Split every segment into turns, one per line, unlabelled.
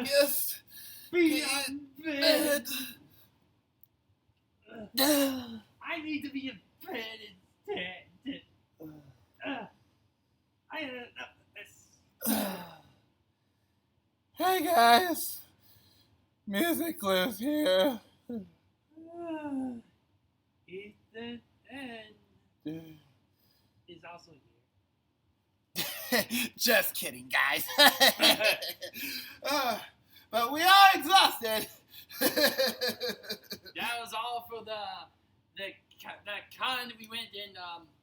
Yes.
Be in bed. I need to be in bed instead. I had enough of this.
Hey guys, Music Lives here.
Ethan and is also here.
Just kidding, guys. But we are exhausted.
That was all for the con we went in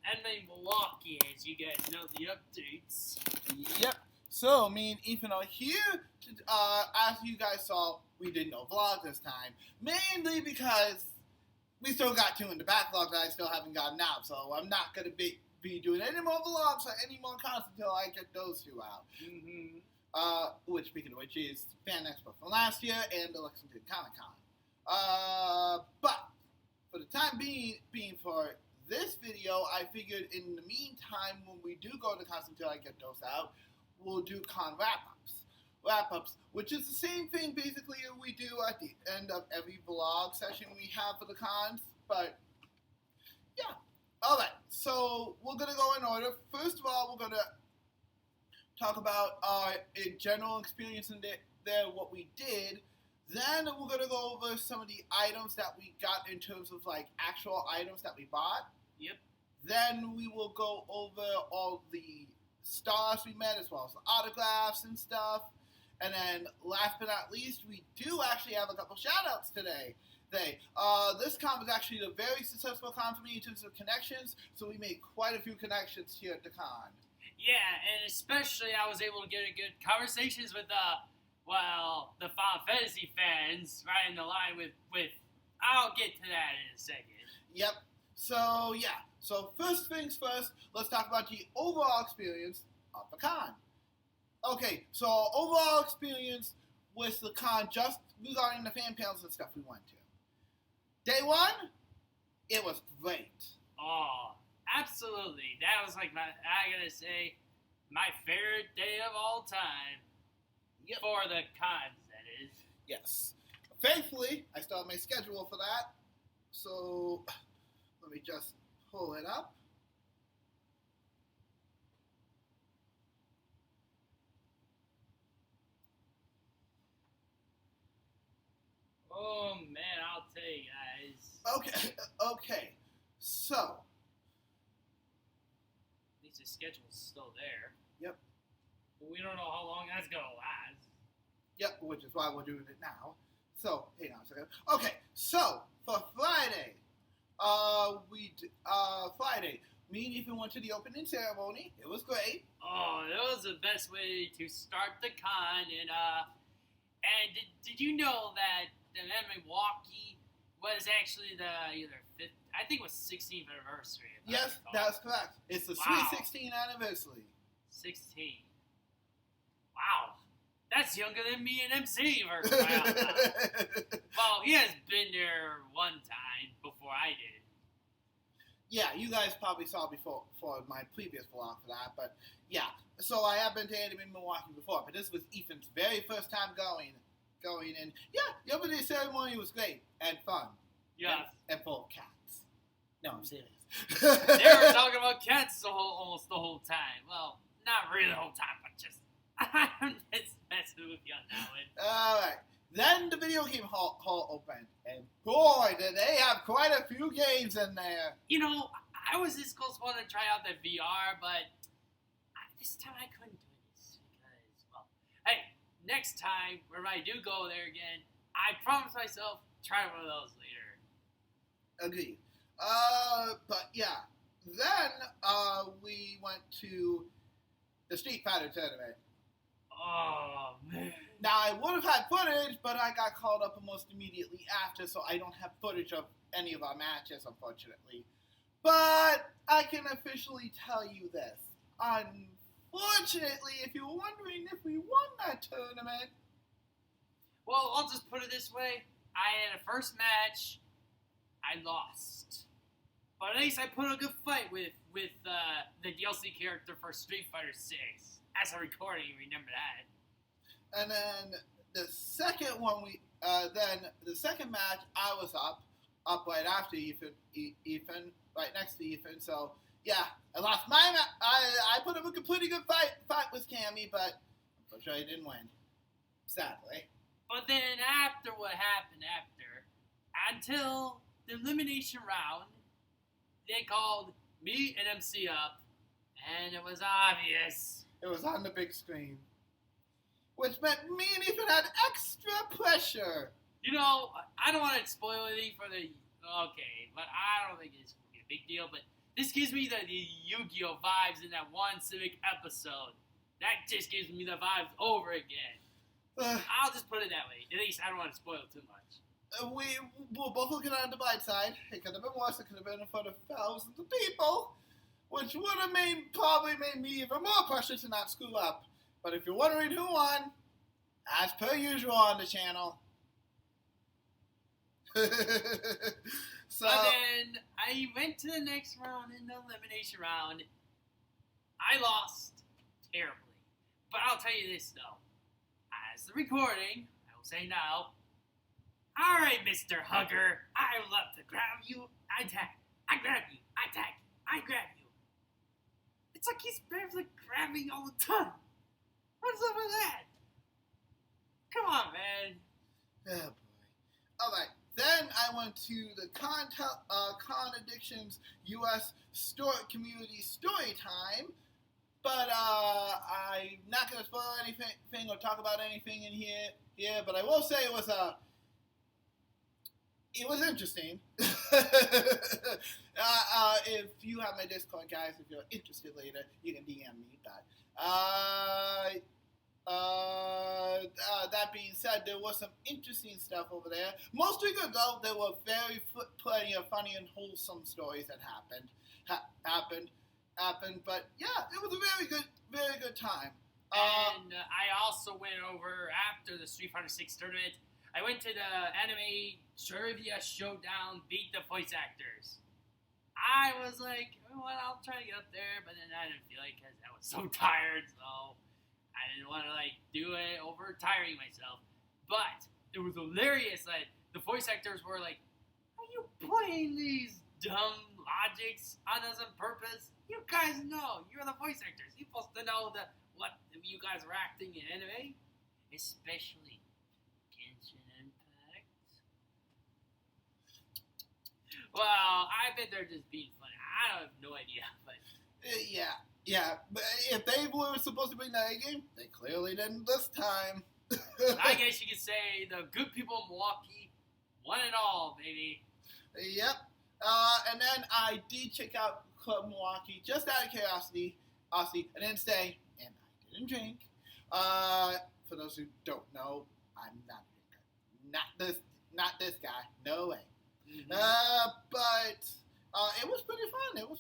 anime Milwaukee, as you guys know the updates.
Yep. So me and Ethan are here. As you guys saw, we did no vlog this time, mainly because we still got two in the backlog that I still haven't gotten out. So I'm not gonna be doing any more vlogs or any more content until I get those two out.
Mm-hmm.
Which, speaking of which, is Fan Expo from last year and the Lexington Comic Con. But for the time being for this video, I figured in the meantime, when we do go to cons until I get those out, we'll do con wrap-ups, which is the same thing basically we do at the end of every vlog session we have for the cons. But yeah, all right. So we're gonna go in order. First of all, we're gonna talk about our general experience in there, what we did. Then we're going to go over some of the items that we got in terms of, like, actual items that we bought.
Yep.
Then we will go over all the stars we met, as well as the autographs and stuff. And then, last but not least, we do actually have a couple shout-outs today. This con was actually a very successful con for me in terms of connections, so we made quite a few connections here at the con.
Yeah, and especially I was able to get a good conversations with the Final Fantasy fans right in the line with I'll get to that in a second.
Yep. So yeah. So first things first, let's talk about the overall experience of the con. Okay, so overall experience with the con just regarding the fan panels and stuff we went to. Day one, it was great.
Oh, absolutely. That was like I gotta say, my favorite day of all time.
Yep.
For the cons, that is.
Yes. Thankfully, I still have my schedule for that. So, let me just pull it up.
Oh, man, I'll tell you guys.
Okay. So.
At least the schedule's still there.
Yep.
But we don't know how long that's gonna last.
Yep, which is why we're doing it now. So, hang on a second. Okay, so, for Friday, Friday, me and Ethan went to the opening ceremony. It was great.
Oh, that was the best way to start the con. And did you know that the Milwaukee was actually the either 5th, I think it was 16th anniversary.
Yes, that's correct. It's the Sweet 16 anniversary. 16.
Wow. That's younger than me and MC. Well, he has been there one time before I did.
Yeah, you guys probably saw before for my previous vlog for that, but yeah. So I have been to Anime in Milwaukee before, but this was Ethan's very first time going, and yeah, the opening ceremony was great and fun.
Yeah.
And full of cats. No, I'm serious.
They were talking about cats almost the whole time. Well, not really the whole time, but just I'm just messing with you on that one.
Alright. Then the video game hall opened, and boy, did they have quite a few games in there.
You know, I was this close to try out the VR, but this time I couldn't do this because, well, hey, next time when I do go there again, I promise myself try one of those later.
Agreed. But yeah, then we went to the Street Fighter tournament.
Oh, man.
Now, I would have had footage, but I got called up almost immediately after, so I don't have footage of any of our matches, unfortunately. But I can officially tell you this. Unfortunately, if you're wondering if we won that tournament...
Well, I'll just put it this way. I had a first match. I lost. But at least I put a good fight with the DLC character for Street Fighter 6. As a recording, remember that.
And then the second one the second match I was up right after Ethan, right next to Ethan. So yeah, I lost my match. I put up a pretty good fight with Cammy, but unfortunately I didn't win. Sadly.
But then after what happened until the elimination round, they called me and MC up, and it was obvious.
It was on the big screen. Which meant me and Ethan had extra pressure.
You know, I don't want to spoil anything for the... Okay, but I don't think it's going to be a big deal, but this gives me the Yu-Gi-Oh! Vibes in that one specific episode. That just gives me the vibes over again. I'll just put it that way. At least I don't want to spoil too much.
We were both looking on the blind side. It could have been worse. It could have been in front of thousands of people, which would have probably made me even more pressure to not screw up. But if you're wondering who won, as per usual on the channel. So
but then I went to the next round in the elimination round. I lost terribly. But I'll tell you this though. As the recording, I will say now, alright, Mr. Hugger, I would love to grab you, I tag. I grab you, I tag. I grab you. It's like he's barely grabbing all the time. What's up with that? Come on, man.
Oh boy. Alright. Then I went to the Con Addictions US Community Story Time, but I'm not going to spoil anything or talk about anything in here. But I will say it was interesting. If you have my Discord, guys, if you're interested later, you can DM me. That being said, there was some interesting stuff over there. Mostly good though. There were plenty of funny and wholesome stories that happened. But yeah, it was a very good time.
And I also went over after the Street Fighter 6 tournament. I went to the anime trivia showdown, beat the voice actors. I was like, well, I'll try to get up there, but then I didn't feel like because I was so tired, so I didn't want to do it over tiring myself. But it was hilarious that the voice actors were like, are you playing these dumb logics on us on purpose? You guys know, you're the voice actors. You're supposed to know what you guys are acting in anime, especially Genshin Impact. Well, I bet they're just being funny. I have no idea, but
yeah. But if they were supposed to bring that game, they clearly didn't this time.
I guess you could say the good people of Milwaukee won it all, baby.
Yep. And then I did check out Club Milwaukee just out of curiosity. I didn't stay, and I didn't drink. For those who don't know, I'm not a drinker. Not this guy. No way. Mm-hmm. But it was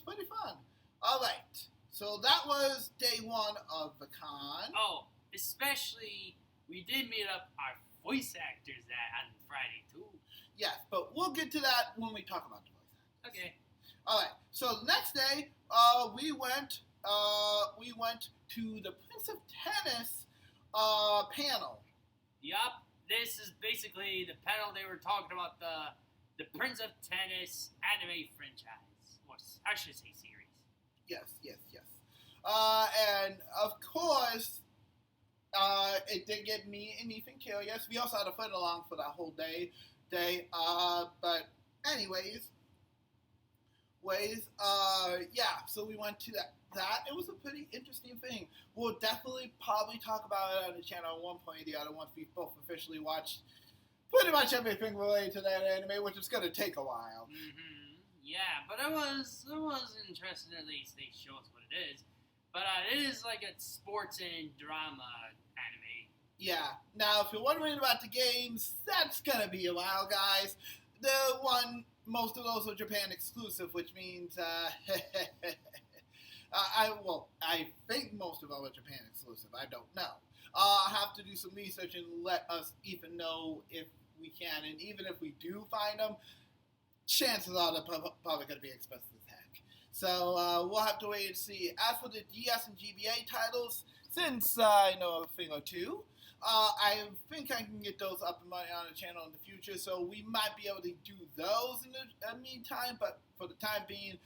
pretty fun. All right. So that was day one of the con.
Oh, especially we did meet up our voice actors on Friday too.
Yes, but we'll get to that when we talk about the voice actors.
Okay.
All right. So the next day, we went to the Prince of Tennis panel.
Yup. This is basically the panel they were talking about the Prince of Tennis anime franchise, or I should say series.
Yes. And of course, it did get me and Ethan curious. We also had a friend along for that whole day. But anyways, yeah. So we went to that. It was a pretty interesting thing. We'll definitely probably talk about it on the channel at one point or the other once we both officially watched pretty much everything related to that anime, which is going to take a while.
Mm-hmm. Yeah, but it was interesting. At least they show us what it is. But it is like a sports and drama anime. Yeah. Now, if you're wondering about the games, that's gonna be a while, guys.
Most of those are Japan exclusive, which means I think most of them are Japan exclusive. I don't know. I'll have to do some research and let us even know if we can. And even if we do find them, chances are they're probably going to be expensive as heck. So we'll have to wait and see. As for the DS and GBA titles, since I know a thing or two, I think I can get those up and running on the channel in the future, so we might be able to do those in the meantime, but for the time being,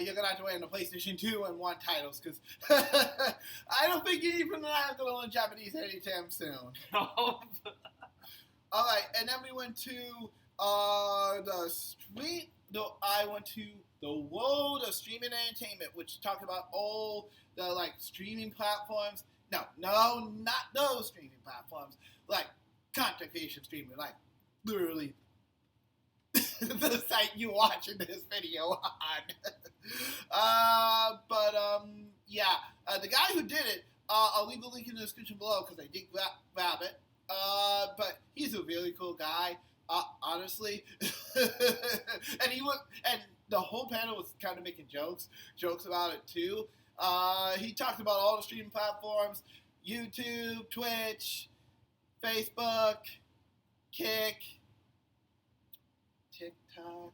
you're going to have to wait on the PlayStation 2 and 1 titles, because I don't think even I'm going to learn Japanese anytime soon. Alright, and then we went to I went to the world of streaming entertainment, which talked about all the, like, streaming platforms. No, not those streaming platforms. Like, content creation streaming, like, literally the site you watching this video on. The guy who did it, I'll leave a link in the description below because I did grab it. But he's a really cool guy, honestly. and the whole panel was kind of making jokes about it too. He talked about all the streaming platforms: YouTube, Twitch, Facebook, Kick, TikTok.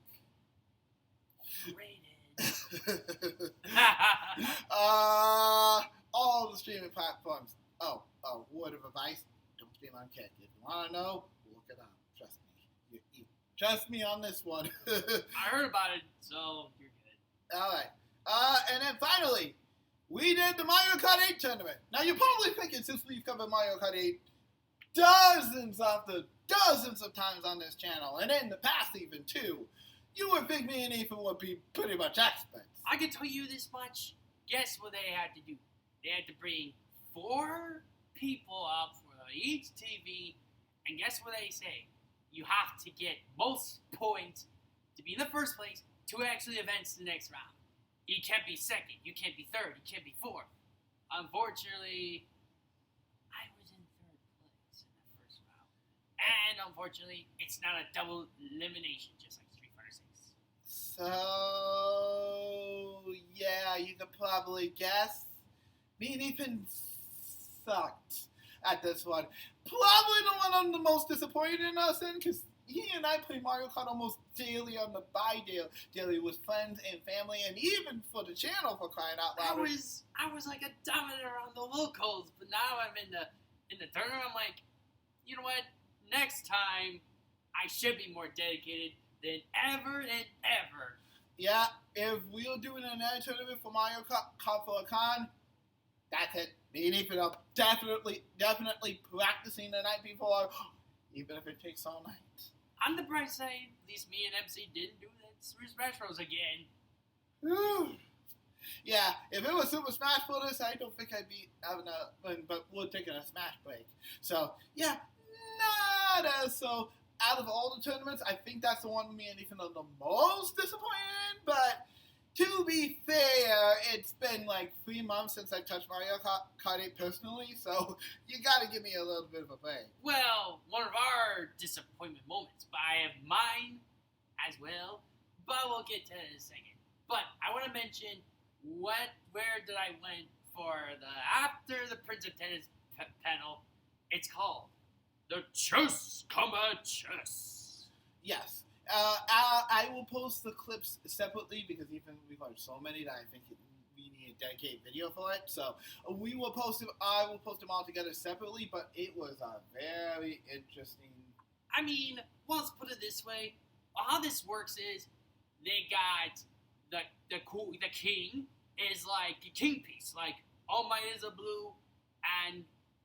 All the streaming platforms. Oh, word of advice: don't stream on Kick. If you want to know, look it up. Trust me. Trust me on this one.
I heard about it, so you're good.
All right. And then finally, we did the Mario Kart 8 tournament. Now, you're probably thinking, since we've covered Mario Kart 8 dozens of times on this channel, and in the past even, too, you would think me and Ethan would be pretty much experts.
I can tell you this much. Guess what they had to do? They had to bring 4 people up for each TV, and guess what they say? You have to get most points to be in the first place to actually advance to the next round. You can't be second, you can't be third, you can't be fourth. Unfortunately, I was in 3rd place in the first round. And unfortunately, it's not a double elimination, just like Street Fighter 6.
So, yeah, you could probably guess. Me and Ethan sucked at this one. Probably the one I'm the most disappointed in us in, because he and I play Mario Kart almost daily on the daily with friends and family, and even for the channel, for crying out loud.
I was like a dominant around the locals, but now I'm in the tournament. I'm like, you know what? Next time, I should be more dedicated than ever and ever.
Yeah, if we're doing another tournament for Mario Kart for a con, that's it. Me and Ethan are definitely practicing the night before, even if it takes all night.
On the bright side, at least me and MC didn't do that Super Smash Bros. Again.
Yeah, if it was Super Smash Bros., I don't think I'd be having but we're taking a Smash break. So, yeah, nada. So, out of all the tournaments, I think that's the one me and Ethan are the most disappointed in, but to be fair, it's been like 3 months since I touched Mario Kart 8 personally, so you gotta give me a little bit of a break.
Well, one of our disappointment moments, but I have mine as well, but we'll get to that in a second. But I want to mention where did I went for after the Prince of Tennis panel. It's called the Chess Combat Chess.
Yes. I will post the clips separately because even we've watched so many that I think we need a dedicated video for it. So we will post them. I will post them all together separately. But it was a very interesting.
I mean, well, let's put it this way: how this works is they got the king is like a king piece, like All Might is a blue, and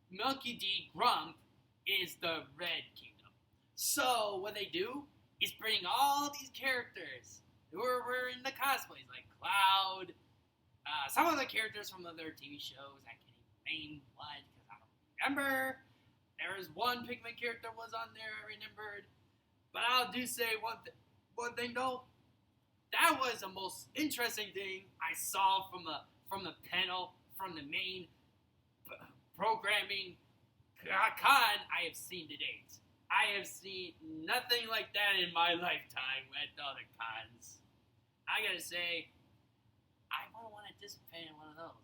Milky D Grump is the red kingdom. So what they do is bring all these characters who were in the cosplays, like Cloud, some of the characters from other TV shows. I can't even name what because I don't remember. There was one Pikmin character was on there, I remembered. But I'll do say one thing though. That was the most interesting thing I saw from the panel, from the main programming con I have seen to date. I have seen nothing like that in my lifetime at the other cons. I gotta say, I wouldn't want to participate in one of those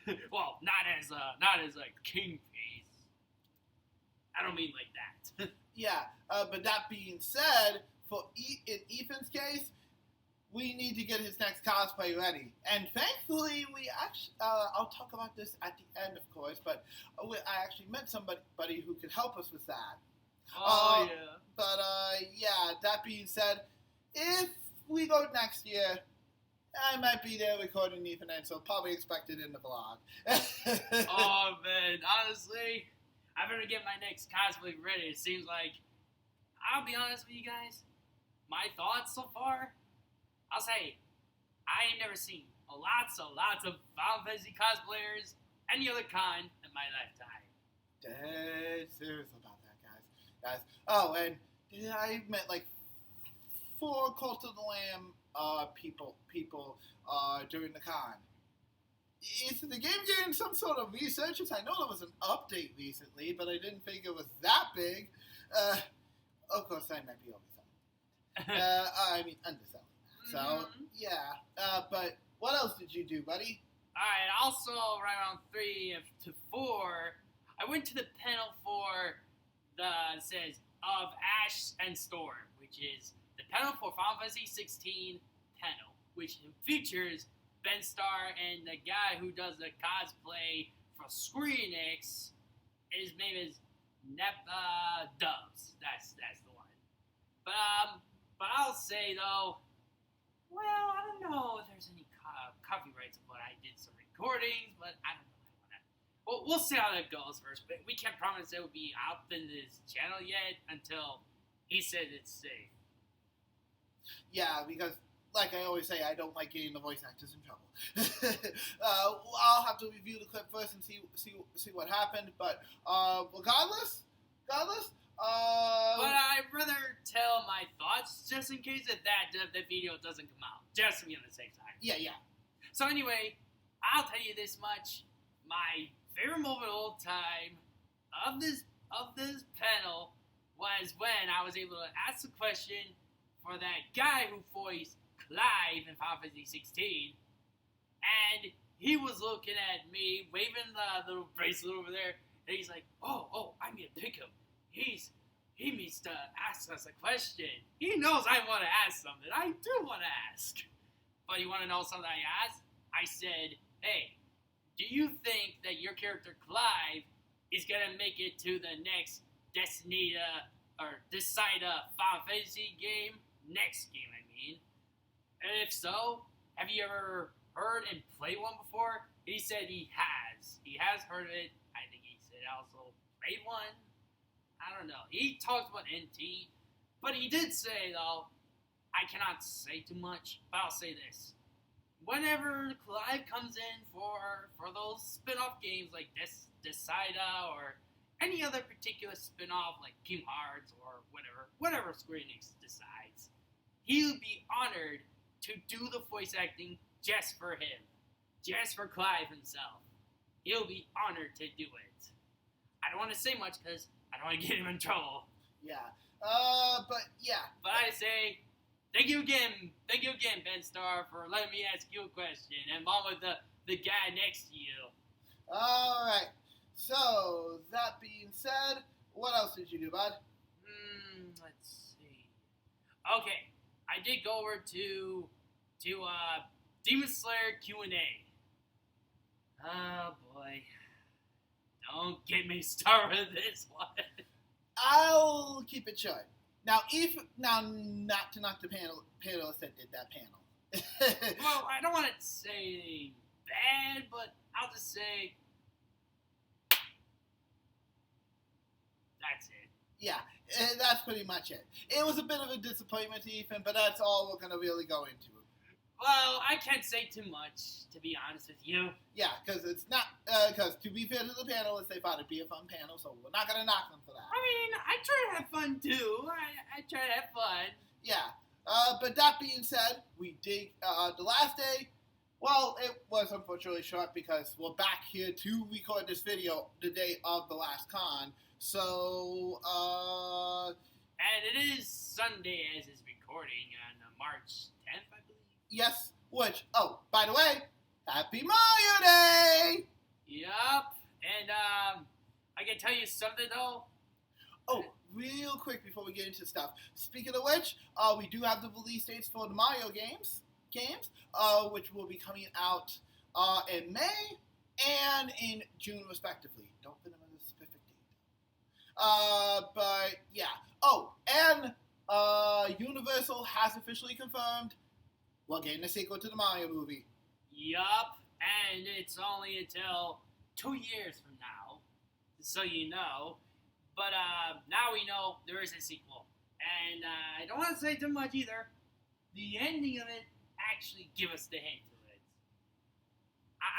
later. Well, not as a king face. I don't mean like that.
Yeah, but that being said, in Ethan's case, we need to get his next cosplay ready. And thankfully, we actually, I'll talk about this at the end, of course, but I actually met somebody who could help us with that.
Oh, yeah.
But, yeah, that being said, if we go next year, I might be there recording Ethan End, so probably expect it in the vlog.
Oh, man, honestly, I better get my next cosplay ready. It seems like, I'll be honest with you guys, my thoughts so far, I'll say, I ain't never seen lots of Final Fantasy cosplayers any other con in my lifetime.
Dead serious about that, guys. Oh, and I met like 4 Cult of the Lamb people during the con. Is the game getting some sort of researchers? I know there was an update recently, but I didn't think it was that big. Of course, I might be overselling. I mean, underselling. So, yeah. But what else did you do, buddy?
Alright, also right around 3 to 4, I went to the panel for it says, of Ash and Storm, which is the panel for Final Fantasy 16 panel, which features Ben Starr and the guy who does the cosplay for Screenix. His name is Dubs. That's the one. But I'll say though, well, I don't know if there's any copyrights, but I did some recordings, but I don't know. Well, we'll see how that goes first, but we can't promise it will be up in this channel yet until he says it's safe.
Yeah, because, like I always say, I don't like getting the voice actors in trouble. I'll have to review the clip first and see what happened, but regardless,
but I'd rather tell my thoughts just in case that the video doesn't come out, just to be on the safe side.
Yeah.
So anyway, I'll tell you this much: my favorite moment of all time of this panel was when I was able to ask the question for that guy who voiced Clive in Final Fantasy 16, and he was looking at me, waving the little bracelet over there, and he's like, "Oh, I'm gonna pick him. He needs to ask us a question. He knows I want to ask something. I do want to ask." But you want to know something I asked? I said, "Hey, do you think that your character Clive is gonna make it to the next Decida Final Fantasy game? Next game, I mean. And if so, have you ever heard and played one before?" He said he has. He has heard of it. I think he said also played one. I don't know. He talked about NT, but he did say, though, I cannot say too much, but I'll say this. Whenever Clive comes in for those spin-off games like Decida or any other particular spin-off like Kingdom Hearts or whatever Square Enix decides, he'll be honored to do the voice acting just for him, just for Clive himself. He'll be honored to do it. I don't want to say much because I don't want to get him in trouble.
Yeah. But
I say, thank you again, Ben Starr, for letting me ask you a question, and along with the guy next to you.
Alright. So, that being said, what else did you do, bud?
Let's see. Okay, I did go over to Demon Slayer Q&A. Oh boy. Don't get me started with this one.
I'll keep it short. Now, not to knock the panelists that did that panel.
Well, I don't want to say bad, but I'll just say that's it.
Yeah, that's pretty much it. It was a bit of a disappointment to Ethan, but that's all we're going to really go into.
Well, I can't say too much, to be honest with you.
Yeah, because it's not, because to be fair to the panelists, they thought it'd be a fun panel, so we're not going to knock them for that.
I mean, I try to have fun, too. I try to have fun.
Yeah, but that being said, we did, the last day, well, it was unfortunately short because we're back here to record this video the day of the last con, so,
And it is Sunday as is recording on March 10th, I believe.
Yes, which, oh, by the way, Happy Mario Day!
Yup, and, I can tell you something, though.
Oh, real quick before we get into stuff. Speaking of which, we do have the release dates for the Mario games. games, which will be coming out in May and in June, respectively. Don't remember the specific date. But yeah. Oh, and Universal has officially confirmed we're getting a sequel to the Mario movie.
Yup, and it's only until 2 years from now, so you know. But now we know there is a sequel. And I don't want to say too much either. The ending of it actually give us the hint to it.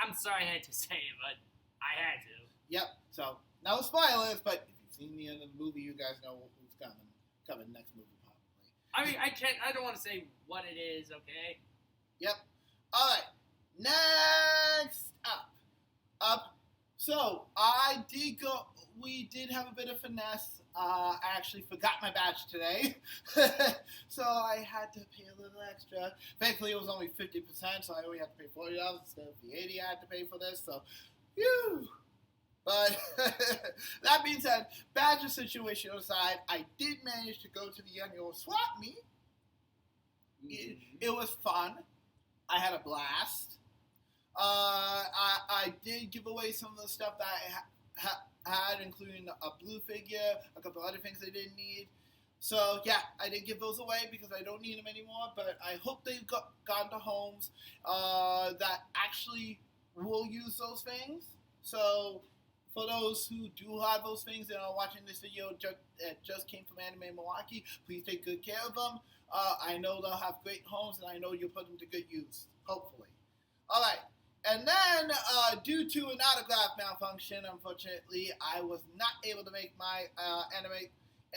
I'm sorry I had to say it, but I had to.
Yep, so, no spoilers, but if you've seen the end of the movie, you guys know who's coming next movie, probably.
I mean, I don't want to say what it is, okay?
Yep. Alright, next up. So, we did have a bit of finesse. I actually forgot my badge today, so I had to pay a little extra. Thankfully, it was only 50%, so I only had to pay $40 instead of the $80 I had to pay for this, so, phew. But, that being said, badge situation aside, I did manage to go to the annual swap meet. It was fun. I had a blast. I did give away some of the stuff that I had, including a blue figure, a couple other things I didn't need. So, yeah, I did give those away because I don't need them anymore, but I hope they've gone to homes that actually will use those things. So, for those who do have those things and are watching this video that just came from Anime Milwaukee, please take good care of them. I know they'll have great homes, and I know you'll put them to good use, hopefully. All right. And then, due to an autograph malfunction, unfortunately, I was not able to make my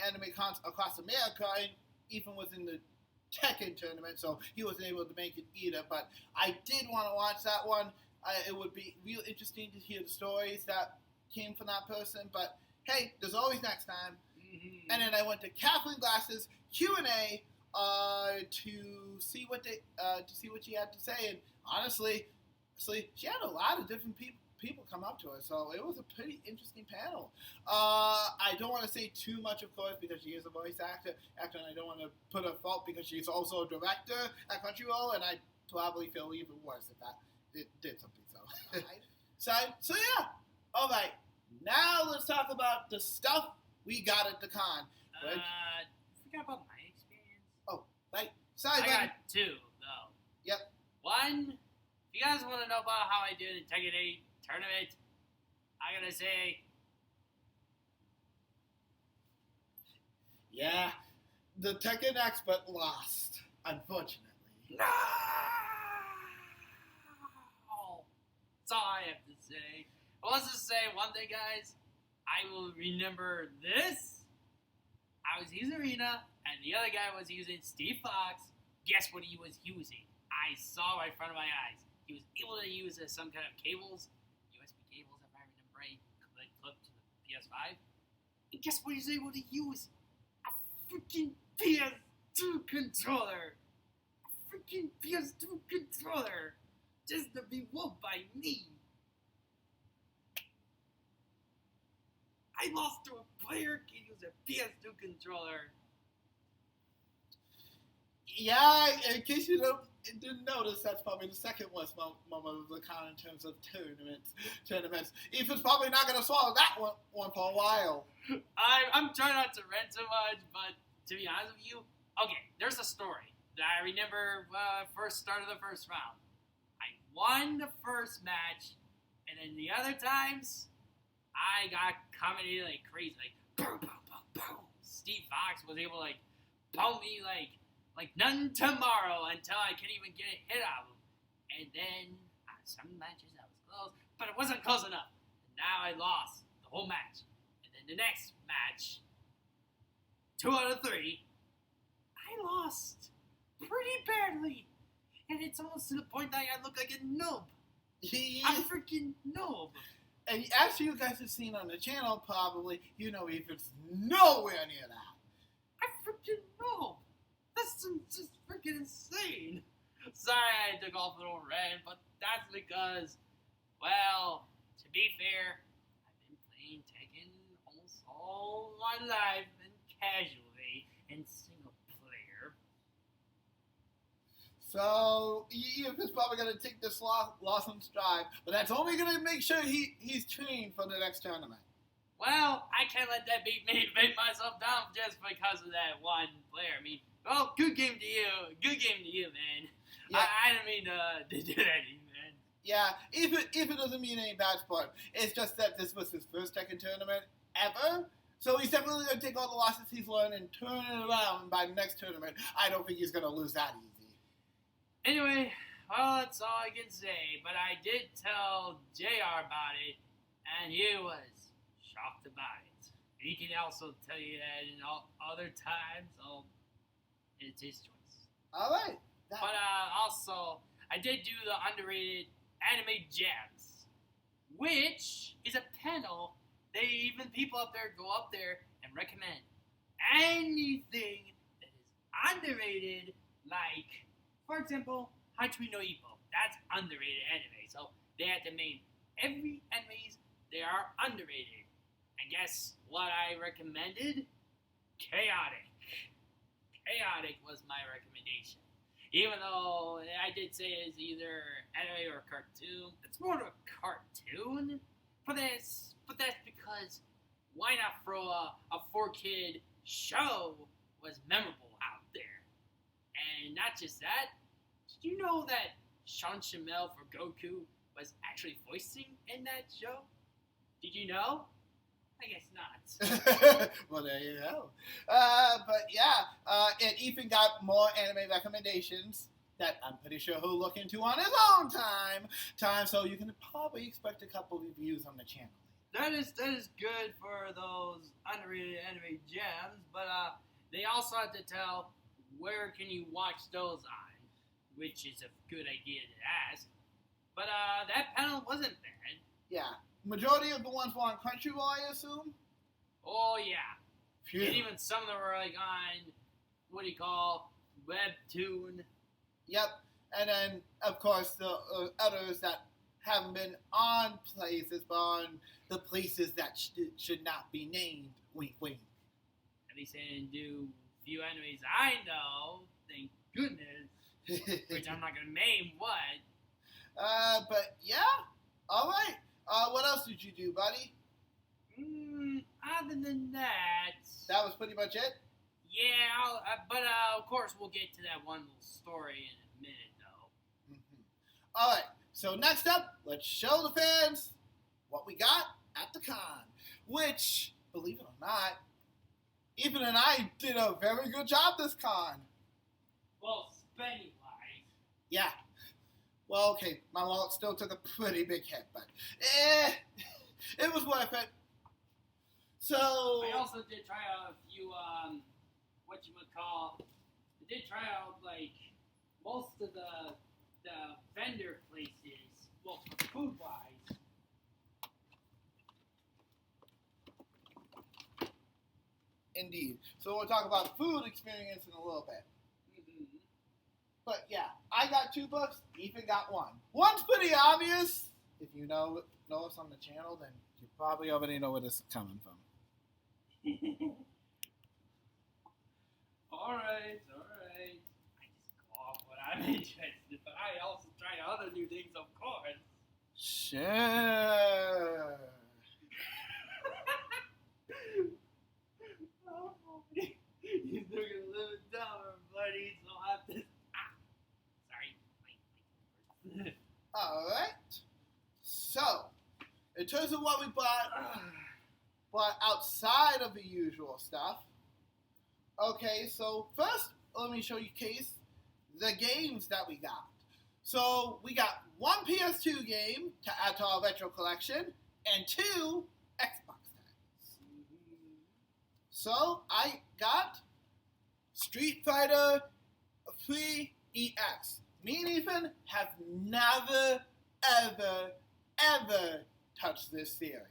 anime cons across America, and Ethan was in the Tekken tournament, so he wasn't able to make it either. But I did want to watch that one. It would be real interesting to hear the stories that came from that person. But hey, there's always next time. Mm-hmm. And then I went to Kathleen Glass's Q&A to see what she had to say, and honestly, she had a lot of different people come up to her, so it was a pretty interesting panel. I don't want to say too much, of course, because she is a voice actor, and I don't want to put her fault because she's also a director at Crunchyroll, and I'd probably feel even worse if it did something so. So yeah, all right. Now let's talk about the stuff we got at the con.
Right? Forgot about my experience.
Oh, right. Sorry,
I got two though.
Yep.
One. If you guys want to know about how I did in Tekken 8 tournament, I gotta say,
yeah, the Tekken expert lost, unfortunately.
No! That's all I have to say. I want to say one thing, guys. I will remember this. I was using Arena, and the other guy was using Steve Fox. Guess what he was using? I saw right in front of my eyes. He was able to use some kind of cables, USB cables, if I remember right, clip to the PS5. And guess what he's able to use? A freaking PS2 controller! A freaking PS2 controller! Just to be whooped by me! I lost to a player who can use a PS2 controller.
Yeah, in case you didn't notice, that's probably the second worst moment of the con in terms of tournaments. Ethan's probably not going to swallow that one for a while.
I'm trying not to rant too much, but to be honest with you, okay, there's a story that I remember start of the first round. I won the first match, and then the other times, I got commented like crazy, like boom, boom, boom, boom. Steve Fox was able to like pound me like none tomorrow until I couldn't even get a hit out of him. And then some matches I was close, but it wasn't close enough. And now I lost the whole match. And then the next match, 2 out of 3, I lost pretty badly. And it's almost to the point that I look like a noob. I'm a freaking noob.
And as you guys have seen on the channel, probably, you know Ethan's nowhere near that.
I freaking know. This is just freaking insane. Sorry I took off a little rant, but that's because, well, to be fair, I've been playing Tekken almost all my life and casually and single player.
So Ethan is probably going to take this loss in stride, but that's only going to make sure he's trained for the next tournament.
Well, I can't let that beat me beat myself down just because of that one player. I mean, well, good game to you. Good game to you, man. Yeah. I didn't mean to do that, man.
Yeah, if it doesn't mean any bad sport, it's just that this was his first Tekken tournament ever. So he's definitely going to take all the losses he's learned and turn it around by the next tournament. I don't think he's going to lose that easy.
Anyway, well, that's all I can say. But I did tell JR about it, and he was shocked about it. He can also tell you that in all other times, so it's his choice.
All right.
But also, I did do the underrated anime jams, which is a panel. People up there go up there and recommend anything that is underrated, like, for example, Hachimi no Ippo. That's underrated anime. So they had to name every animes they are underrated. And guess what I recommended? Chaotic. Chaotic was my recommendation. Even though I did say it's either anime or cartoon, it's more of a cartoon. But that's because why not throw a 4-kid show was memorable out there. And not just that, did you know that Sean Shamel for Goku was actually voicing in that show? Did you know? I guess not.
Well, there you go. But yeah, and Ethan got more anime recommendations that I'm pretty sure he'll look into on his own time. So you can probably expect a couple reviews on the channel.
That is good for those underrated anime gems, but they also have to tell where can you watch those on, which is a good idea to ask. But that panel wasn't bad.
Yeah. Majority of the ones were on Crunchyroll, I assume?
Oh, yeah.
Phew.
And even some of them were like on, Webtoon.
Yep. And then, of course, the others that haven't been on places, but on the places that should not be named. Wink, wink.
At least they didn't do a few animes I know. Thank goodness. Which I'm not going to name what.
But yeah. All right. What else did you do, buddy?
Other than that...
That was pretty much it?
Yeah, but of course we'll get to that one little story in a minute, though.
Mm-hmm. All right, so next up, let's show the fans what we got at the con. Which, believe it or not, Ethan and I did a very good job this con.
Well, spending-wise.
Yeah. Well, okay, my wallet still took a pretty big hit, but it was worth it. So
I also did try out a few, I did try out, like, most of the vendor places, well, food-wise.
Indeed. So we'll talk about food experience in a little bit. But yeah, I got 2 books, Ethan got 1. One's pretty obvious. If you know us on the channel, then you probably already know where this is coming from.
Alright. I just go off what I'm interested, but I also try other new things, of course.
Sure.
He's still gonna live it down, buddy, so I have to... Sorry.
Alright. So, in terms of what we bought outside of the usual stuff. Okay, so first, let me show you the games that we got. So, we got 1 PS2 game to add to our retro collection, and 2 Xbox titles. So, I got Street Fighter 3 EX. Me and Ethan have never, ever touched this series.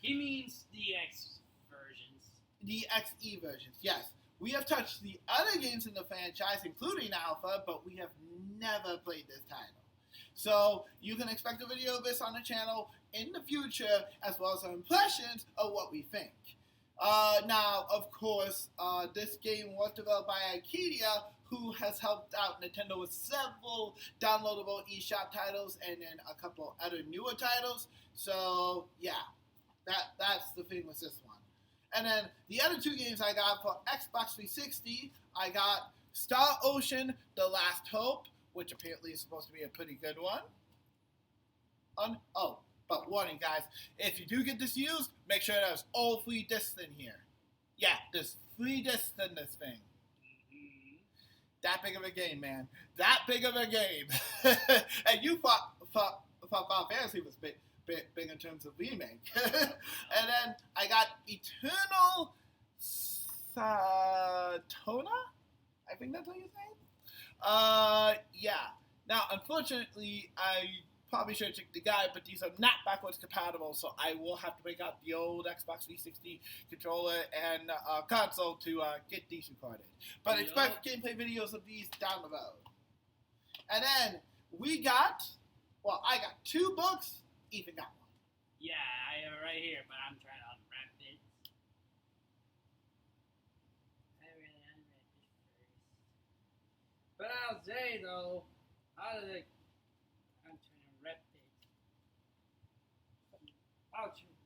He means the X versions.
The XE versions, yes. We have touched the other games in the franchise, including Alpha, but we have never played this title. So, you can expect a video of this on the channel in the future, as well as our impressions of what we think. Now, of course, this game was developed by AMKE, who has helped out Nintendo with several downloadable eShop titles and then a couple other newer titles. So yeah, that's the thing with this one. And then the other two games I got for Xbox 360, I got Star Ocean: The Last Hope, which apparently is supposed to be a pretty good one. But warning, guys, if you do get this used, make sure there's all 3 discs in here. Yeah, there's 3 discs in this thing. That big of a game, man. That big of a game. And you thought Final Fantasy was big in terms of remake. And then I got Eternal Satona? I think that's what you say? Yeah. Now, unfortunately, I probably should have checked the guide, but these are not backwards compatible, so I will have to break out the old Xbox 360 controller and console to get these recorded. But expect gameplay videos of these down the road. And then I got 2 books, Ethan got 1.
Yeah, I have it right here, but I'm trying to unwrap it. I really unwrap it first. But I'll say, though, I'm trying to wrap it. I'll try this.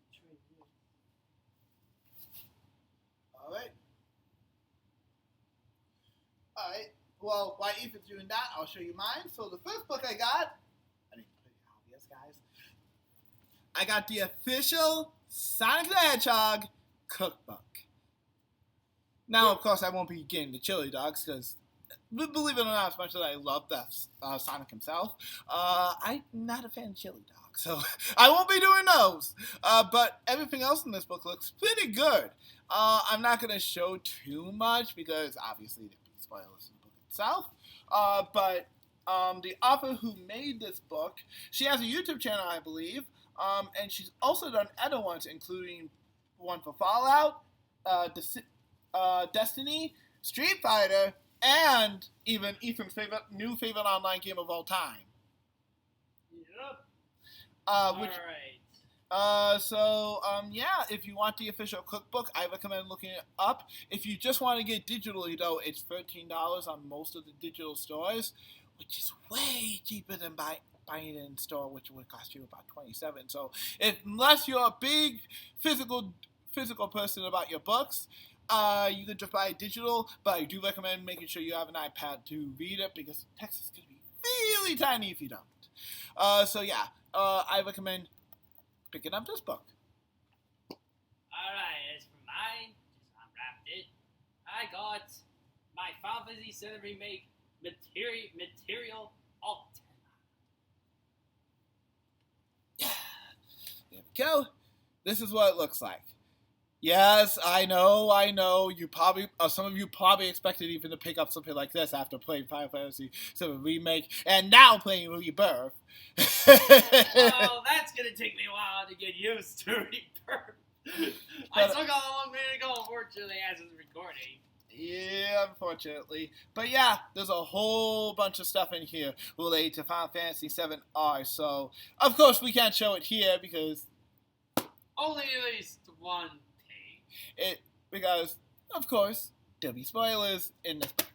Alright. Well, while Ethan's doing that, I'll show you mine. So the first book I got, I think it's pretty obvious, guys. I got the official Sonic the Hedgehog cookbook. Now, of course, I won't be getting the chili dogs because, believe it or not, as much as I love Sonic himself, I'm not a fan of chili dogs, so I won't be doing those. But everything else in this book looks pretty good. I'm not going to show too much because, obviously, there'd be spoilers in the book itself. But the author who made this book, she has a YouTube channel, I believe. And she's also done other ones, including one for Fallout, Destiny, Street Fighter, and even Ethan's new favorite online game of all time.
Yep.
Yeah, if you want the official cookbook, I recommend looking it up. If you just want to get digitally, though, it's $13 on most of the digital stores, which is way cheaper than buying it in store, which would cost you about $27. So unless you're a big physical person about your books, you can just buy it digital, but I do recommend making sure you have an iPad to read it because the text is going to be really tiny if you don't. I recommend picking up this book.
Alright, as for mine, just unwrapped it. I got my Final Fantasy VII Remake material alt.
There we go. This is what it looks like. Yes, I know. You probably, some of you probably expected even to pick up something like this after playing Final Fantasy VII Remake and now playing Rebirth.
Well, that's gonna take me a while to get used to Rebirth. I still got a long way to go, unfortunately, as it's recording.
Yeah, unfortunately. But yeah, there's a whole bunch of stuff in here related to Final Fantasy VII-R. So, of course, we can't show it here because
only at least one page.
Because, of course, there'll be spoilers in this book.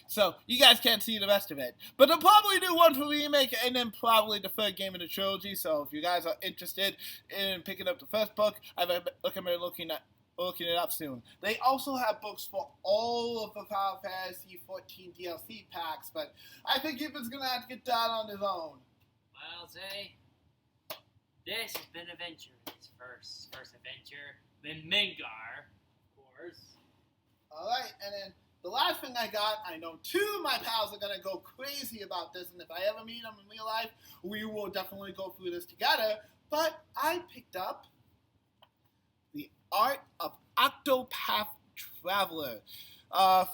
So, you guys can't see the rest of it. But they'll probably do one for Remake and then probably the third game in the trilogy. So, if you guys are interested in picking up the first book, I recommend looking it up soon. They also have books for all of the Final Fantasy 14 DLC packs, but I think Gibbon's gonna have to get that on his own.
Well, say, this has been Adventure, his first adventure. Then Mengar, of course.
Alright, and then the last thing I got, I know 2 of my pals are gonna go crazy about this, and if I ever meet them in real life, we will definitely go through this together, but I picked up The Art of Octopath Traveler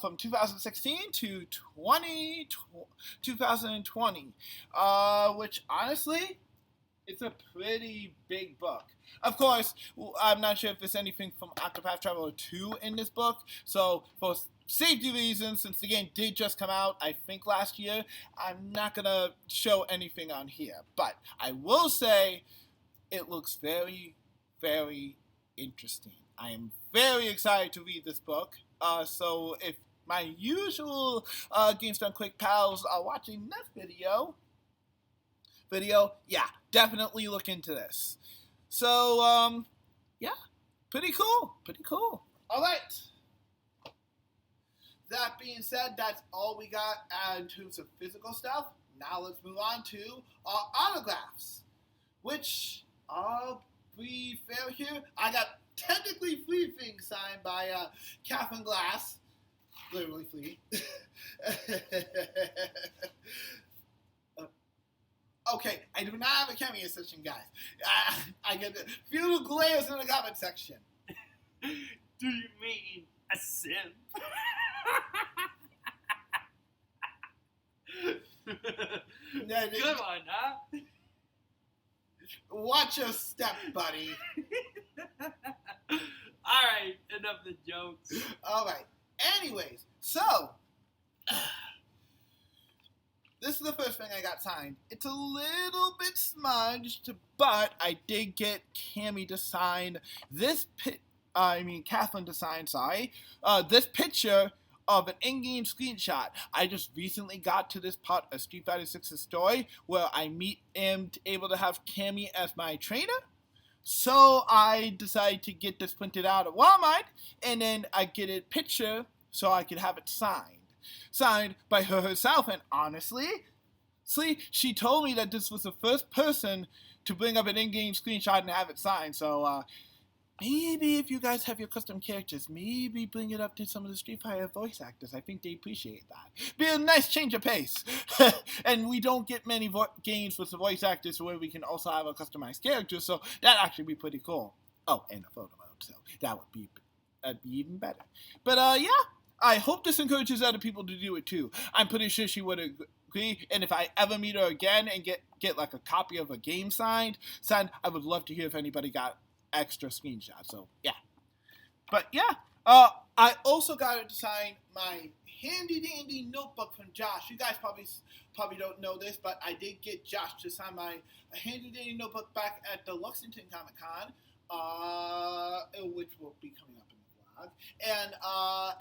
from 2016 to 2020, which honestly, it's a pretty big book. Of course, I'm not sure if there's anything from Octopath Traveler 2 in this book, so for safety reasons, since the game did just come out, I think last year, I'm not going to show anything on here. But I will say it looks very, very interesting. I am very excited to read this book. So if my usual Games Done Quick pals are watching this video, yeah, definitely look into this. So, yeah, pretty cool. All right. That being said, that's all we got in terms of physical stuff. Now let's move on to our autographs, which, be fair here, I got technically 3 things signed by Catherine Glass. Literally 3. Okay, I do not have a cameo section, guys. I get a few glares in the comment section.
Do you mean a simp? Good one, huh?
Watch your step, buddy.
Alright, enough of the jokes.
Alright, anyways, so, this is the first thing I got signed. It's a little bit smudged, but I did get Cammy to sign this Catherine to sign, this picture of an in-game screenshot. I just recently got to this part of Street Fighter 6's story where I am able to have Cammy as my trainer. So I decided to get this printed out at Walmart, and then I get a picture so I could have it signed by her herself. And honestly, she told me that this was the first person to bring up an in-game screenshot and have it signed. So maybe if you guys have your custom characters, maybe bring it up to some of the Street Fighter voice actors. I think they appreciate that. Be a nice change of pace. And we don't get many games with the voice actors where we can also have a customized character, so that'd actually be pretty cool. Oh, and a photo mode, so that'd be even better. But yeah, I hope this encourages other people to do it too. I'm pretty sure she would agree, and if I ever meet her again and get like a copy of a game signed, I would love to hear if anybody got extra screenshots. So yeah, but yeah, I also got to sign my handy dandy notebook from Josh. You guys probably don't know this, but I did get Josh to sign my handy dandy notebook back at the Lexington Comic Con, which will be coming up in the vlog. And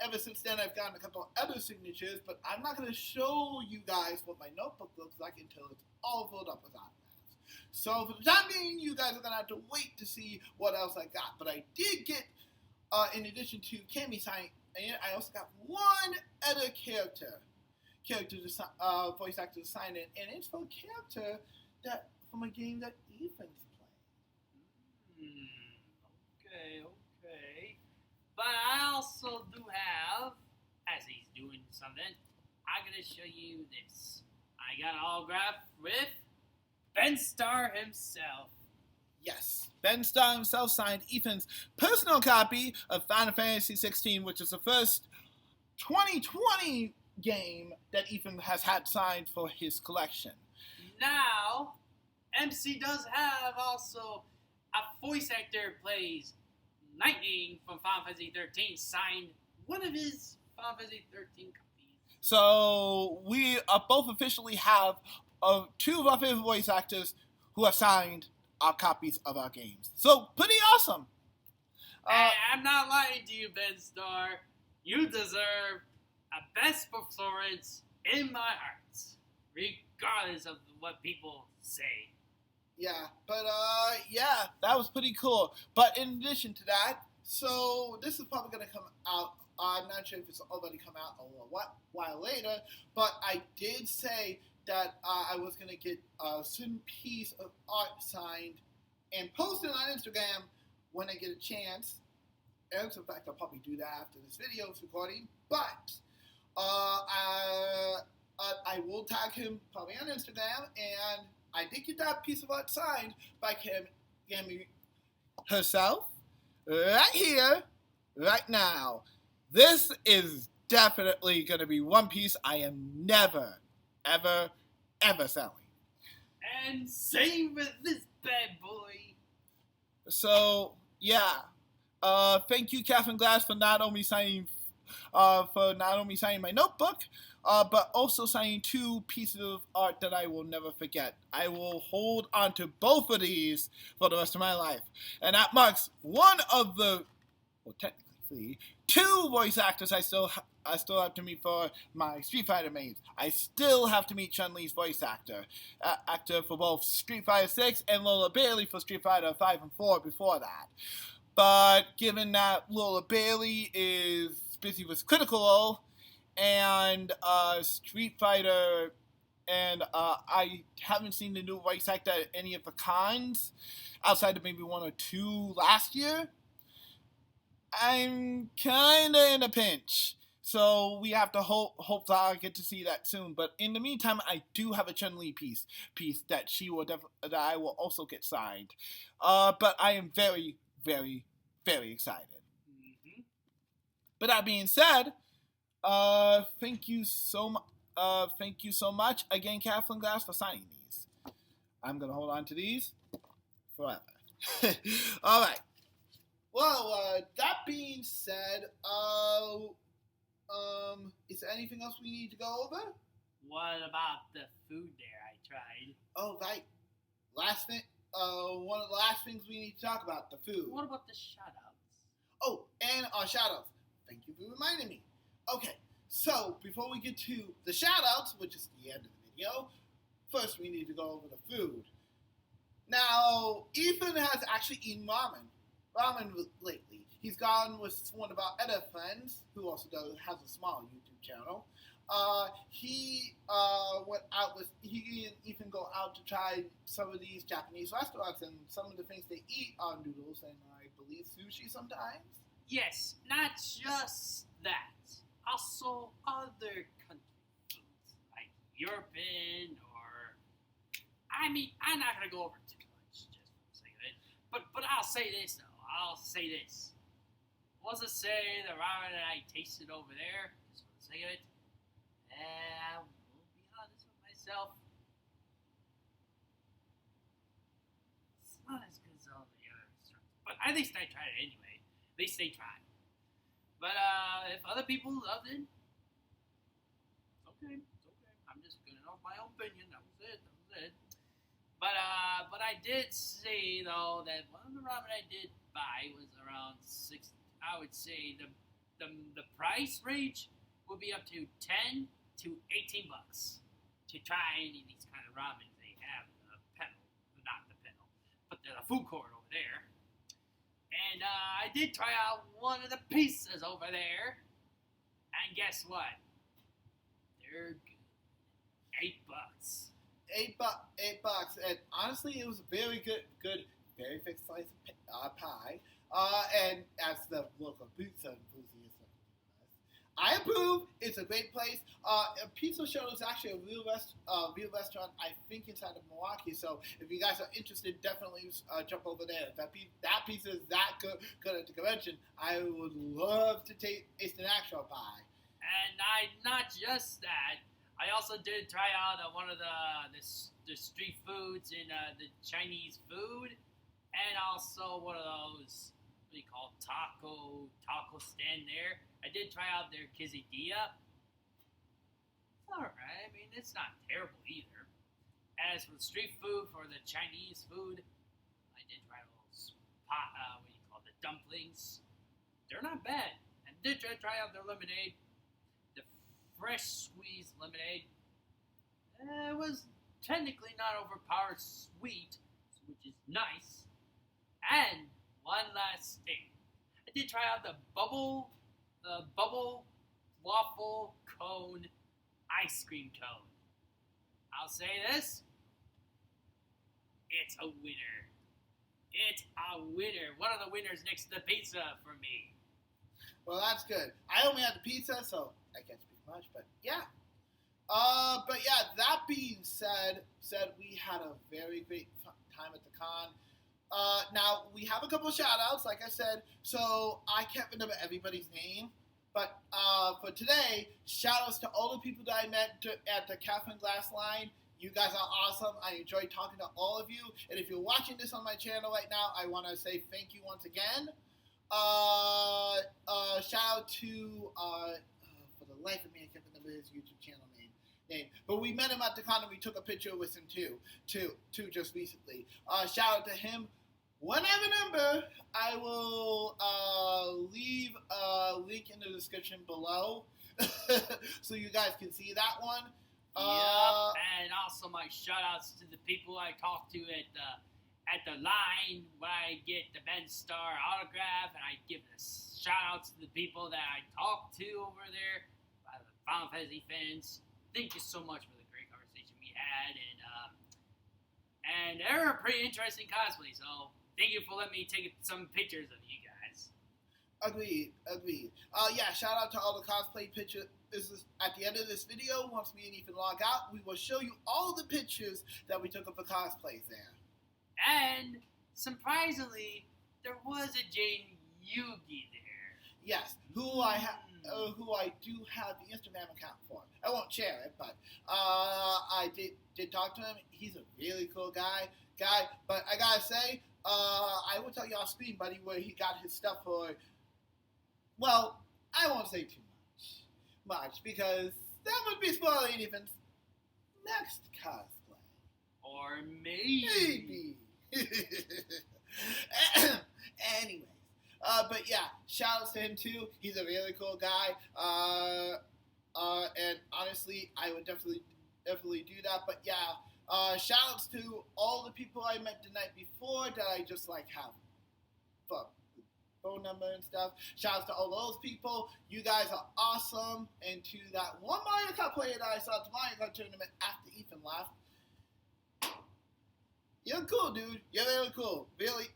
ever since then, I've gotten a couple other signatures, but I'm not going to show you guys what my notebook looks like until it's all filled up with autographs. So for the time being, you guys are going to have to wait to see what else I got. But I did get, in addition to Cammy signing, I also got one other voice actor to sign in, and it's for a character from a game that Ethan's playing.
Okay. But I also do have, as he's doing something, I'm going to show you this. I got an autograph with Ben Starr himself.
Yes, Ben Starr himself signed Ethan's personal copy of Final Fantasy 16, which is the first 2020 game that Ethan has had signed for his collection.
Now, MC does have also a voice actor who plays Lightning from Final Fantasy 13 signed one of his Final Fantasy 13 copies.
So we both officially have 2 of our favorite voice actors who have signed our copies of our games. So, pretty awesome.
I'm not lying to you, Ben Starr. You deserve a best performance in my heart, regardless of what people say.
Yeah, but yeah, that was pretty cool. But in addition to that, so this is probably going to come out, I'm not sure if it's already come out or what while later, but I did say that I was going to get a certain piece of art signed and posted on Instagram when I get a chance. And in fact, I'll probably do that after this video is recording. But I will tag him probably on Instagram, and I did get that piece of art signed by Cammy herself right here, right now. This is definitely going to be one piece I am never, ever selling.
And same with this bad boy.
So, yeah. Thank you, Catherine Glass, for not only signing my notebook, but also signing 2 pieces of art that I will never forget. I will hold on to both of these for the rest of my life. And that marks one of the, well, technically 2 voice actors I still I still have to meet for my Street Fighter mains. I still have to meet Chun-Li's voice actor for both Street Fighter 6 and Lola Bailey for Street Fighter 5 and 4 before that. But given that Lola Bailey is busy with Critical Role and Street Fighter, and I haven't seen the new voice actor at any of the cons outside of maybe 1 or 2 last year, I'm kind of in a pinch. So we have to hope that I'll get to see that soon. But in the meantime, I do have a Chun-Li piece that that I will also get signed. But I am very, very, very excited. Mm-hmm. But that being said, thank you so much again, Kathleen Glass, for signing these. I'm gonna hold on to these forever. All right. Well, that being said, is there anything else we need to go over?
What about the food there I tried?
Oh, right. Last thing, one of the last things we need to talk about, the food.
What about the shoutouts?
Oh, and our shoutouts. Thank you for reminding me. Okay, so before we get to the shoutouts, which is the end of the video, first we need to go over the food. Now, Ethan has actually eaten ramen lately. He's gone with one of our other friends, who also has a small YouTube channel. He and Ethan go out to try some of these Japanese restaurants, and some of the things they eat are noodles and I believe sushi sometimes.
Yes, not just that. Also other country foods, like European or... I mean, I'm not going to go over too much, just for the sake of it. But I'll say this, though. What's to say the ramen that I tasted over there, just for the sake of it, I will be honest with myself, it's not as good as all the other restaurants. But at least I tried it anyway. At least they tried. But if other people loved it, it's okay. I'm just gonna know my own opinion. That was it. But I did say though that one of the ramen I did buy was around $6. I would say the price range would be up to $10 to $18 to try any of these kind of ramen they have in the not the Pennell, but the food court over there. And I did try out one of the pizzas over there, and guess what? They're good. $8.
$8, and honestly, it was a very good, very thick slice of pie. And as the local pizza enthusiast, I approve. It's a great place. Pizza Shoutout is actually a real restaurant, I think, inside of Milwaukee. So if you guys are interested, definitely jump over there. If that pizza is that good at the convention, I would love to taste an actual pie.
And not just that. I also did try out one of the street foods in the Chinese food, and also one of those, what do you call it, taco stand there. I did try out their quesadilla. It's alright. I mean, it's not terrible either. As for the street food, for the Chinese food, I did try those the dumplings. They're not bad. I did try out their lemonade. Fresh squeezed lemonade. It was technically not overpowered sweet, which is nice. And one last thing, I did try out the bubble waffle cone ice cream cone. I'll say this: it's a winner. It's a winner. One of the winners next to the pizza for me.
Well, that's good. I only had the pizza, so I can't speak much, but yeah. That being said, we had a very great time at the con. Now, we have a couple of shout-outs, like I said, so I can't remember everybody's name, but for today, shout-outs to all the people that I met at the Catherine Glass line. You guys are awesome. I enjoyed talking to all of you, and if you're watching this on my channel right now, I want to say thank you once again. Shout out to, for the life of me, I can't remember his YouTube channel name. But we met him at the con and we took a picture with him too, just recently. Shout out to him. When I remember, I will leave a link in the description below so you guys can see that one.
Yep, and also my shout-outs to the people I talk to at the line when I get the Ben Starr autograph, and I give the shout-outs to the people that I talk to over there, the Final Fantasy fans. Thank you so much for the great conversation we had, and they were a pretty interesting cosplay, so thank you for letting me take some pictures of you guys.
Agreed. Yeah, shout out to all the cosplay pictures. At the end of this video, once me and Ethan log out, we will show you all the pictures that we took of the cosplays there.
And, surprisingly, there was a Jane Yugi there.
Yes, who I do have the Instagram account for. I won't share it, but I did talk to him. He's a really cool guy. But I gotta say, I will tell you off screen, buddy, where he got his stuff for. Well, I won't say too much because that would be spoiling Ethan's next cosplay.
Or maybe.
Anyways, but yeah, shout outs to him too. He's a really cool guy. And honestly, I would definitely do that. But yeah, shout outs to all the people I met the night before that I just have phone number and stuff. Shout outs to all those people. You guys are awesome. And to that one Mario Kart player that I saw at the Mario Kart tournament after Ethan left. You're cool, dude. You're really cool. Really,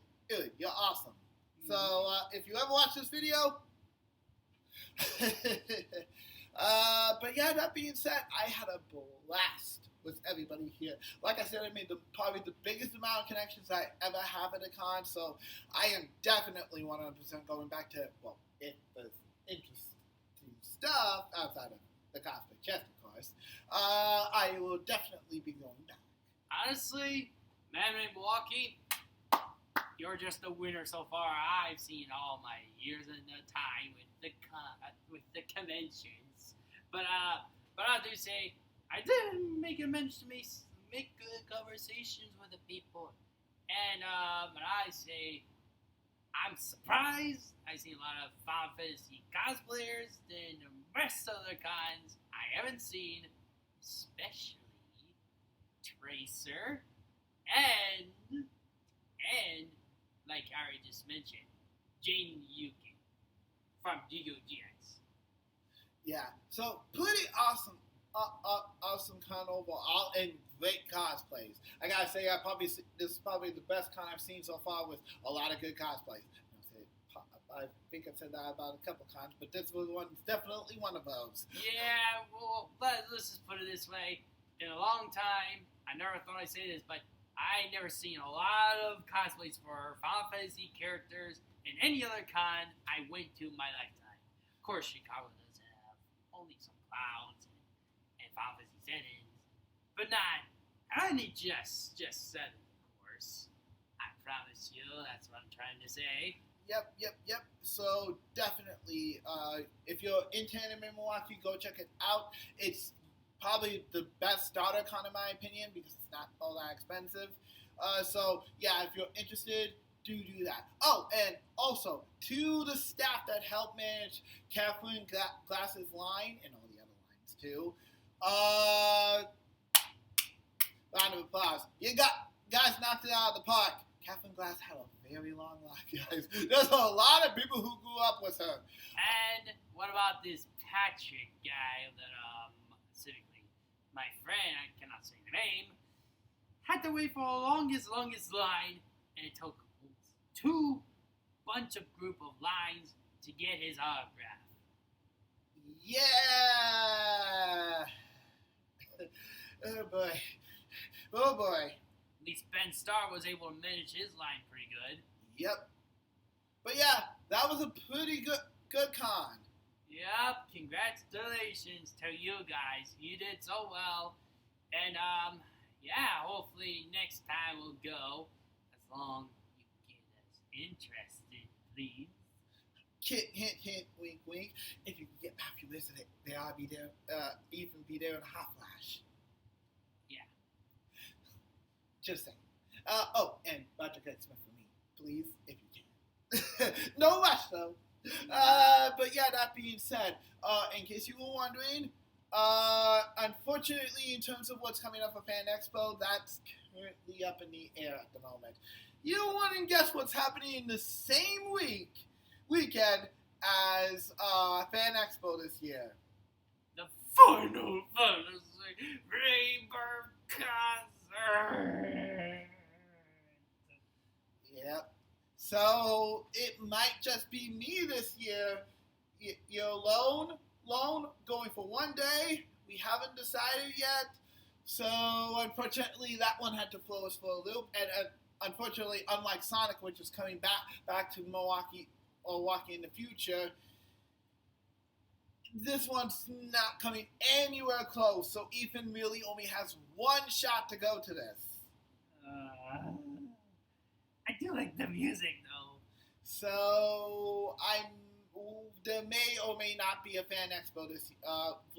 you're awesome. So, if you ever watch this video, but yeah, that being said, I had a blast with everybody here. Like I said, I made probably the biggest amount of connections I ever have at a con, so I am definitely 100% going back to, well, if there's interesting stuff outside of the cosplay chest, of course, I will definitely be going back.
Honestly, man in Milwaukee, you're just a winner so far. I've seen all my years in the time with the conventions, but I do say I did make a mention to make good conversations with the people, and but I say I'm surprised. I see a lot of Final Fantasy cosplayers than the rest of the cons I haven't seen, especially Tracer and like I already just mentioned, Jane Yuki from GOGX.
Yeah, so pretty awesome con overall and great cosplays. I gotta say, this is probably the best con I've seen so far with a lot of good cosplays. I think I've said that about a couple cons, but this was definitely one of those.
Yeah, well, let's just put it this way. In a long time, I never thought I'd say this, but I never seen a lot of cosplays for Final Fantasy characters in any other con I went to in my lifetime. Of course, Chicago does have only some clowns and Final Fantasy settings, but not only just seven, of course. I promise you, that's what I'm trying to say.
Yep. So definitely, if you're in Tandem in Milwaukee, go check it out. It's probably the best starter con in my opinion because it's not all that expensive. So yeah, if you're interested, do that. Oh, and also to the staff that helped manage Catherine Glass's line and all the other lines too. Round of applause. You guys knocked it out of the park. Catherine Glass had a very long line, guys. There's a lot of people who grew up with her.
And what about this Patrick guy that specifically my friend, I cannot say the name, had to wait for the longest line, and it took two bunch of group of lines to get his autograph.
Yeah. Oh boy.
At least Ben Starr was able to manage his line pretty good.
Yep. But yeah, that was a pretty good con.
Yep, congratulations to you guys. You did so well. And, yeah, hopefully next time we'll go. As long you get us interested, please.
Hint, wink, wink. If you can get Matthew listening, I'll be there. Ethan be there in a hot flash.
Yeah.
Just saying. Oh, and Roger Smith for me, please, if you can. No rush, though. But yeah, that being said, in case you were wondering, unfortunately, in terms of what's coming up for Fan Expo, that's currently up in the air at the moment. You wouldn't guess what's happening in the same weekend as Fan Expo this year.
The Final Fantasy Rebirth concert.
Yep. So it might just be me this year. You're alone, going for one day. We haven't decided yet. So unfortunately, that one had to throw us for a loop. And unfortunately, unlike Sonic, which is coming back to Milwaukee in the future, this one's not coming anywhere close. So Ethan really only has one shot to go to this.
I do like the music, though.
So there may or may not be a Fan Expo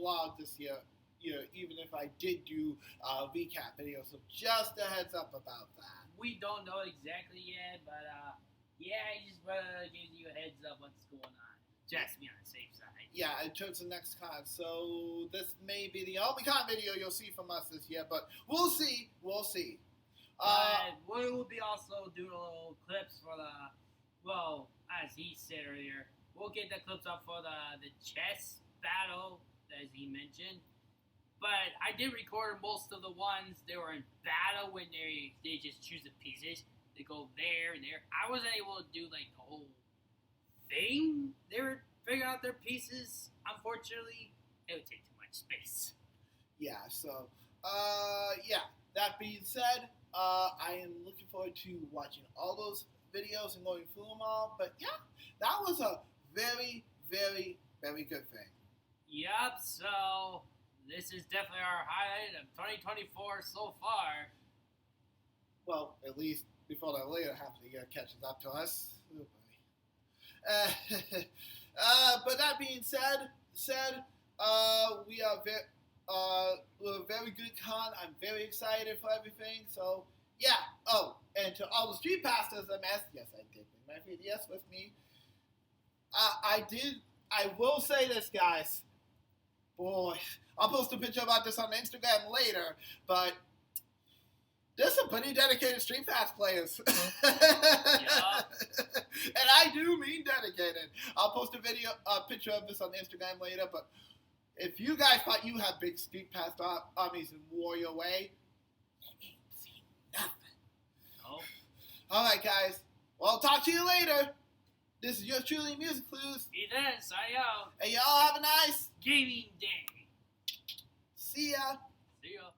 vlog this year, even if I did do a recap video. So just a heads up about that.
We don't know exactly yet, but yeah, I just give you a heads up what's going on. Just be on the safe side.
Yeah, in terms of next con. So this may be the only con video you'll see from us this year, but we'll see.
We will be also doing a little clips for as he said earlier, we'll get the clips up for the chess battle, as he mentioned. But I did record most of the ones that were in battle when they just choose the pieces. They go there and there. I wasn't able to do like the whole thing. They were figuring out their pieces. Unfortunately, it would take too much space.
Yeah, so that being said, I am looking forward to watching all those videos and going through them all. But yeah, that was a very, very, very good thing.
Yup, so this is definitely our highlight of 2024 so far.
Well, at least before the later half of the year catches up to us. Oh boy. But that being said, we are we're a very good con. I'm very excited for everything. So yeah. Oh, and to all the Street Pastors I missed, yes, I did bring my 3DS with me. I will say this, guys. Boy, I'll post a picture about this on Instagram later, but there's some pretty dedicated Street Pass players.
Yeah.
And I do mean dedicated. I'll post a picture of this on Instagram later, but if you guys thought you had big Street Pass armies in War Your Way, you ain't seen nothing.
No.
Alright, guys. Well, I'll talk to you later. This is yours truly, Music Clues.
Ethan, sign out.
And y'all have a nice
gaming day.
See ya.
See ya.